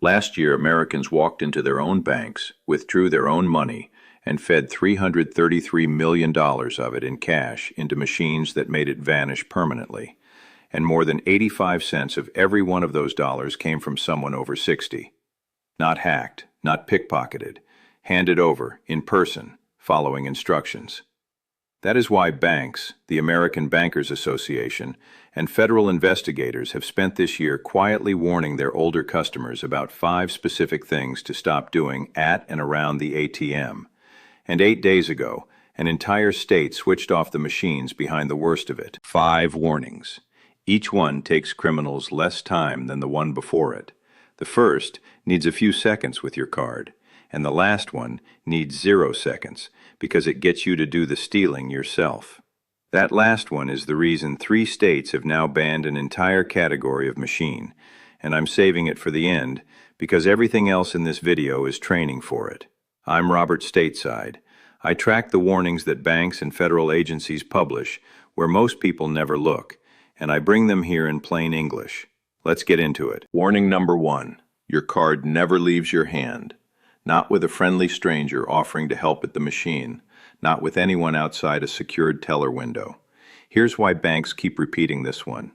Last year, Americans walked into their own banks, withdrew their own money, and fed $333 million of it in cash into machines that made it vanish permanently. And more than 85 cents of every one of those dollars came from someone over 60. Not hacked, not pickpocketed, handed over, in person, following instructions. That is why banks, the American Bankers Association, and federal investigators have spent this year quietly warning their older customers about 5 specific things to stop doing at and around the ATM. And 8 days ago, an entire state switched off the machines behind the worst of it. 5 warnings. Each one takes criminals less time than the one before it. The first needs a few seconds with your card, and the last one needs 0 seconds, because it gets you to do the stealing yourself. That last one is the reason 3 states have now banned an entire category of machine, and I'm saving it for the end because everything else in this video is training for it. I'm Robert Stateside. I track the warnings that banks and federal agencies publish where most people never look, and I bring them here in plain English. Let's get into it. Warning number 1. Your card never leaves your hand. Not with a friendly stranger offering to help at the machine, not with anyone outside a secured teller window. Here's why banks keep repeating this one.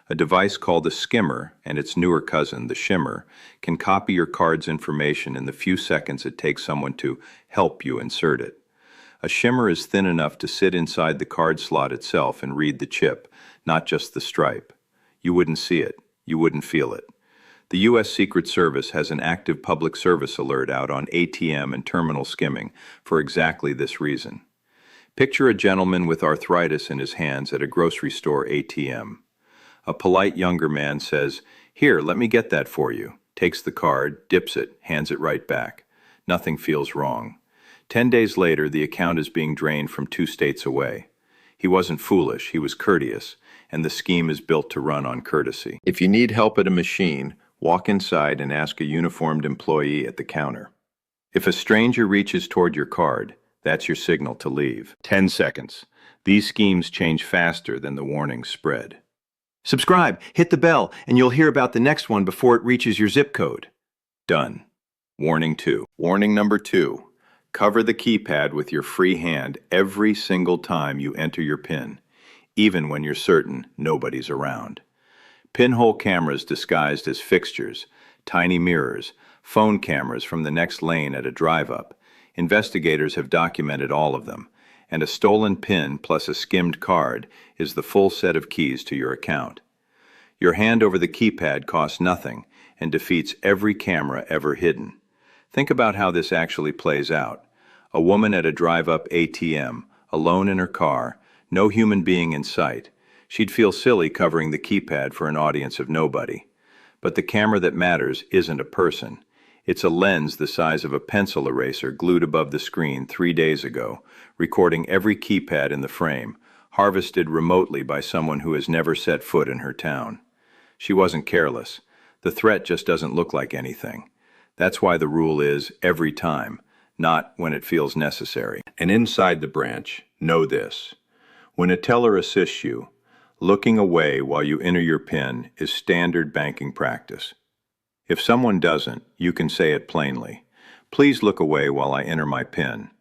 A device called a skimmer and its newer cousin, the shimmer, can copy your card's information in the few seconds it takes someone to help you insert it. A shimmer is thin enough to sit inside the card slot itself and read the chip, not just the stripe. You wouldn't see it. You wouldn't feel it. The U.S. Secret Service has an active public service alert out on ATM and terminal skimming for exactly this reason. Picture a gentleman with arthritis in his hands at a grocery store ATM. A polite younger man says, "Here, let me get that for you," takes the card, dips it, hands it right back. Nothing feels wrong. 10 days later, the account is being drained from 2 states away. He wasn't foolish, he was courteous, and the scheme is built to run on courtesy. If you need help at a machine, walk inside and ask a uniformed employee at the counter. If a stranger reaches toward your card, that's your signal to leave. 10 seconds. These schemes change faster than the warnings spread. Subscribe, hit the bell, and you'll hear about the next one before it reaches your zip code. Done. Warning 2. Warning number 2. Cover the keypad with your free hand every single time you enter your PIN, even when you're certain nobody's around. Pinhole cameras disguised as fixtures, tiny mirrors, phone cameras from the next lane at a drive-up. Investigators have documented all of them, and a stolen PIN plus a skimmed card is the full set of keys to your account. Your hand over the keypad costs nothing and defeats every camera ever hidden. Think about how this actually plays out. A woman at a drive-up ATM, alone in her car, no human being in sight. She'd feel silly covering the keypad for an audience of nobody. But the camera that matters isn't a person. It's a lens the size of a pencil eraser glued above the screen 3 days ago, recording every keypad in the frame, harvested remotely by someone who has never set foot in her town. She wasn't careless. The threat just doesn't look like anything. That's why the rule is every time, not when it feels necessary. And inside the branch, know this. When a teller assists you, looking away while you enter your PIN is standard banking practice. If someone doesn't, you can say it plainly. "Please look away while I enter my PIN."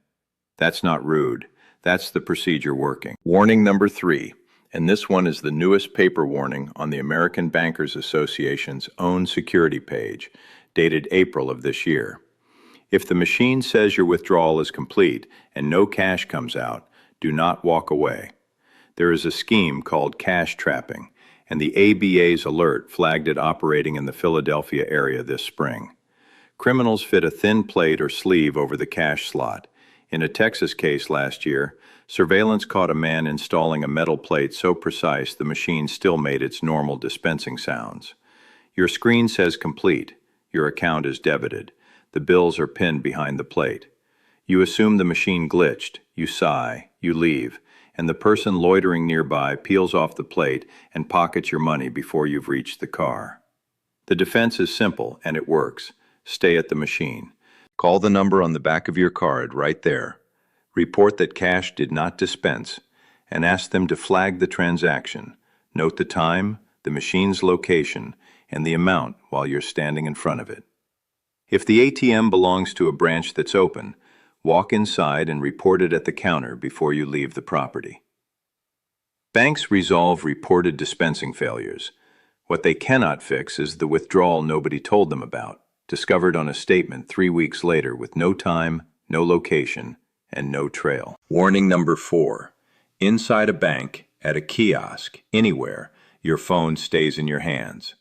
That's not rude. That's the procedure working. Warning number 3, and this one is the newest paper warning on the American Bankers Association's own security page, dated April of this year. If the machine says your withdrawal is complete and no cash comes out, do not walk away. There is a scheme called cash trapping, and the ABA's alert flagged it operating in the Philadelphia area this spring. Criminals fit a thin plate or sleeve over the cash slot. In a Texas case last year, surveillance caught a man installing a metal plate so precise the machine still made its normal dispensing sounds. Your screen says complete. Your account is debited. The bills are pinned behind the plate. You assume the machine glitched. You sigh. You leave. And the person loitering nearby peels off the plate and pockets your money before you've reached the car. The defense is simple, and it works. Stay at the machine. Call the number on the back of your card right there. Report that cash did not dispense, and ask them to flag the transaction. Note the time, the machine's location, and the amount while you're standing in front of it. If the ATM belongs to a branch that's open, walk inside and report it at the counter before you leave the property. Banks resolve reported dispensing failures. What they cannot fix is the withdrawal nobody told them about, discovered on a statement 3 weeks later with no time, no location, and no trail. Warning number 4. Inside a bank, at a kiosk, anywhere, your phone stays in your hands.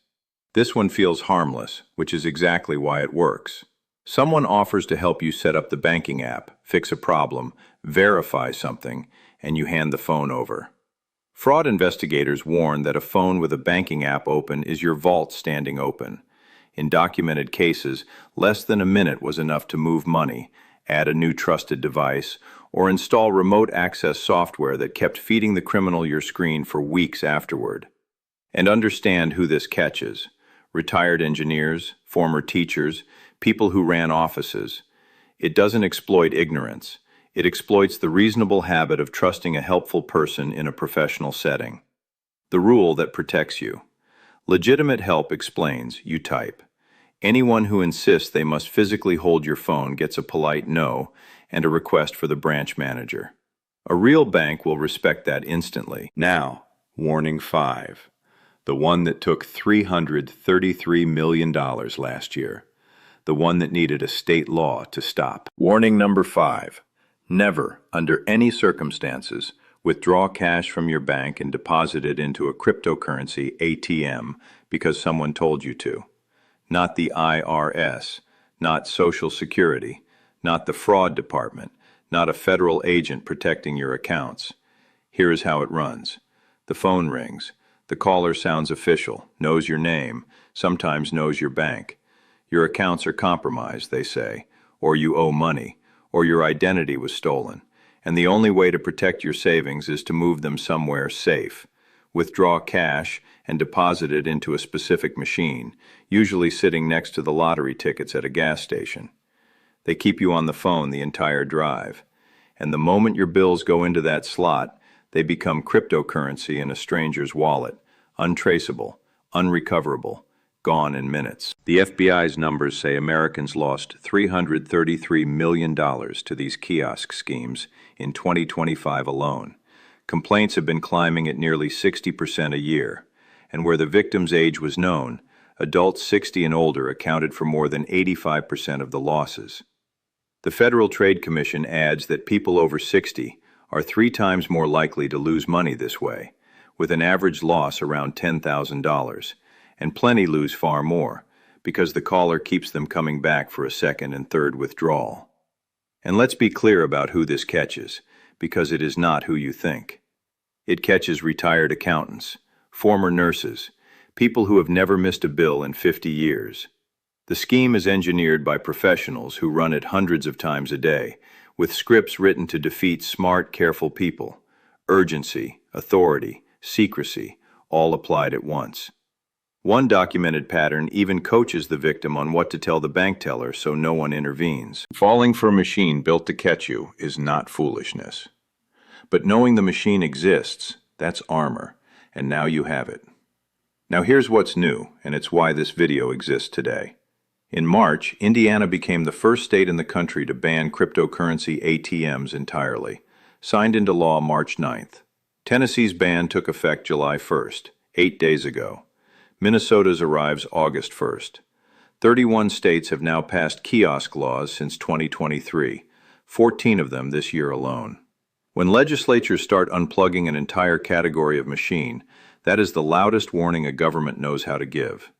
This one feels harmless, which is exactly why it works. Someone offers to help you set up the banking app, fix a problem, verify something, and you hand the phone over. Fraud investigators warn that a phone with a banking app open is your vault standing open. In documented cases, less than a minute was enough to move money, add a new trusted device, or install remote access software that kept feeding the criminal your screen for weeks afterward. And understand who this catches: retired engineers, former teachers, people who ran offices. It doesn't exploit ignorance. It exploits the reasonable habit of trusting a helpful person in a professional setting. The rule that protects you. Legitimate help explains, you type. Anyone who insists they must physically hold your phone gets a polite no and a request for the branch manager. A real bank will respect that instantly. Now, warning 5. The one that took $333 million last year. The one that needed a state law to stop. Warning number 5. Never, under any circumstances, withdraw cash from your bank and deposit it into a cryptocurrency ATM because someone told you to. Not the IRS, not Social Security, not the fraud department, not a federal agent protecting your accounts. Here is how it runs. The phone rings. The caller sounds official, knows your name, sometimes knows your bank. Your accounts are compromised, they say, or you owe money, or your identity was stolen, and the only way to protect your savings is to move them somewhere safe. Withdraw cash and deposit it into a specific machine, usually sitting next to the lottery tickets at a gas station. They keep you on the phone the entire drive, and the moment your bills go into that slot, they become cryptocurrency in a stranger's wallet, untraceable, unrecoverable, gone in minutes. The FBI's numbers say Americans lost $333 million to these kiosk schemes in 2025 alone. Complaints have been climbing at nearly 60% a year, and where the victim's age was known, adults 60 and older accounted for more than 85% of the losses. The Federal Trade Commission adds that people over 60 are 3 times more likely to lose money this way, with an average loss around $10,000, and plenty lose far more, because the caller keeps them coming back for a second and third withdrawal. And let's be clear about who this catches, because it is not who you think. It catches retired accountants, former nurses, people who have never missed a bill in 50 years. The scheme is engineered by professionals who run it hundreds of times a day, with scripts written to defeat smart, careful people. Urgency, authority, secrecy, all applied at once. One documented pattern even coaches the victim on what to tell the bank teller so no one intervenes. Falling for a machine built to catch you is not foolishness. But knowing the machine exists, that's armor, and now you have it. Now here's what's new, and it's why this video exists today. In March, Indiana became the first state in the country to ban cryptocurrency ATMs entirely, signed into law March 9th. Tennessee's ban took effect July 1st, 8 days ago. Minnesota's arrives August 1st. 31 states have now passed kiosk laws since 2023, 14 of them this year alone. When legislatures start unplugging an entire category of machine, that is the loudest warning a government knows how to give.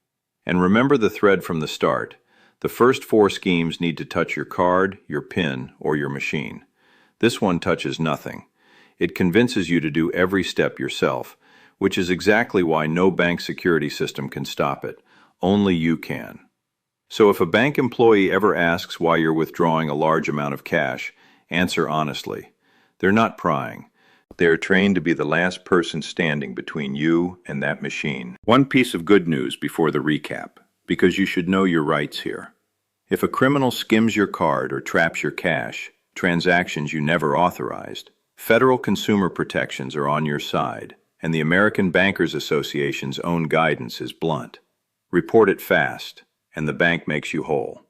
And remember the thread from the start. The first 4 schemes need to touch your card, your PIN, or your machine. This one touches nothing. It convinces you to do every step yourself, which is exactly why no bank security system can stop it. Only you can. So if a bank employee ever asks why you're withdrawing a large amount of cash, answer honestly. They're not prying. They are trained to be the last person standing between you and that machine. One piece of good news before the recap, because you should know your rights here. If a criminal skims your card or traps your cash, transactions you never authorized, federal consumer protections are on your side, and the American Bankers Association's own guidance is blunt. Report it fast, and the bank makes you whole.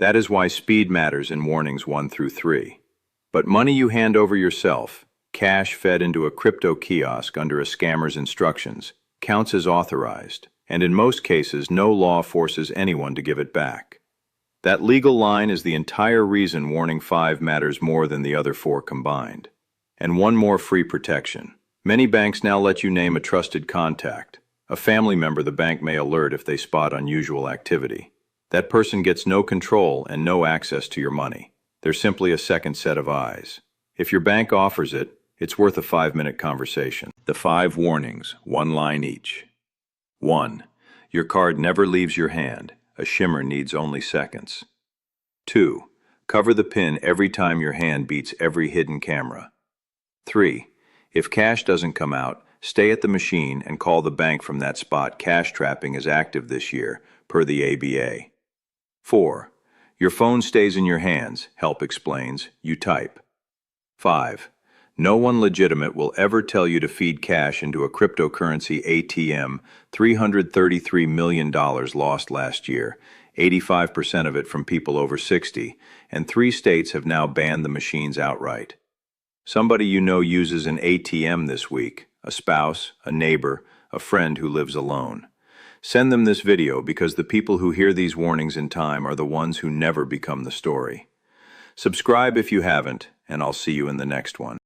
That is why speed matters in warnings 1 through 3. But money you hand over yourself, cash fed into a crypto kiosk under a scammer's instructions, counts as authorized, and in most cases no law forces anyone to give it back. That legal line is the entire reason Warning 5 matters more than the other 4 combined. And one more free protection. Many banks now let you name a trusted contact, a family member the bank may alert if they spot unusual activity. That person gets no control and no access to your money. They're simply a second set of eyes. If your bank offers it, it's worth a 5-minute conversation. The 5 warnings, 1 line each. 1. Your card never leaves your hand. A shimmer needs only seconds. 2. Cover the PIN every time your hand beats every hidden camera. 3. If cash doesn't come out, stay at the machine and call the bank from that spot. Cash trapping is active this year, per the ABA. 4. Your phone stays in your hands, help explains, you type. 5. No one legitimate will ever tell you to feed cash into a cryptocurrency ATM. $333 million lost last year, 85% of it from people over 60, and 3 states have now banned the machines outright. Somebody you know uses an ATM this week, a spouse, a neighbor, a friend who lives alone. Send them this video because the people who hear these warnings in time are the ones who never become the story. Subscribe if you haven't, and I'll see you in the next one.